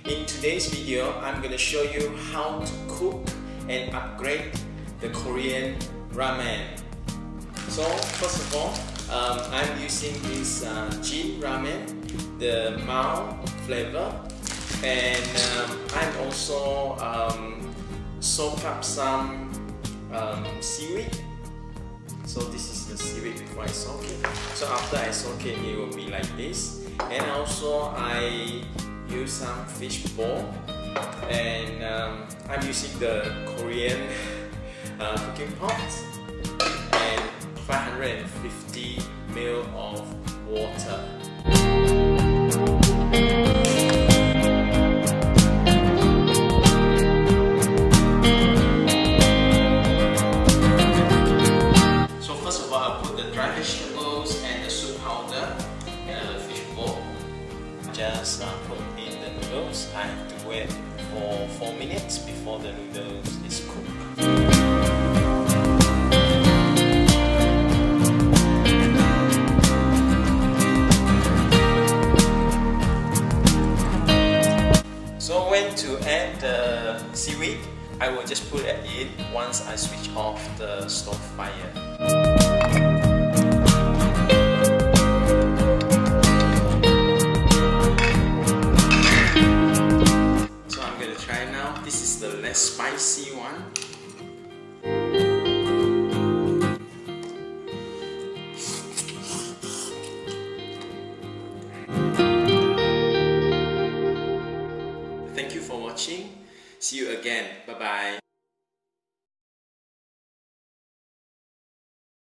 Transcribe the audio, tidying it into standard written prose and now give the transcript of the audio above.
In today's video, I'm going to show you how to cook and upgrade the Korean ramen. So first of all, I'm using this Jin ramen, the mild flavor, and I'm also soak up some seaweed. So this is the seaweed before I soak it. So after I soak it, it will be like this. And also I use some fish ball, and I'm using the Korean cooking pot and 550 ml of water. So first of all, I'll put the dry vegetables and the soup powder in a fish bowl. Just put in the noodles. I have to wait for 4 minutes before the noodles is cooked. So when to add the seaweed, I will just put it in once I switch off the stove fire. This is the less spicy one. Thank you for watching. See you again. Bye bye.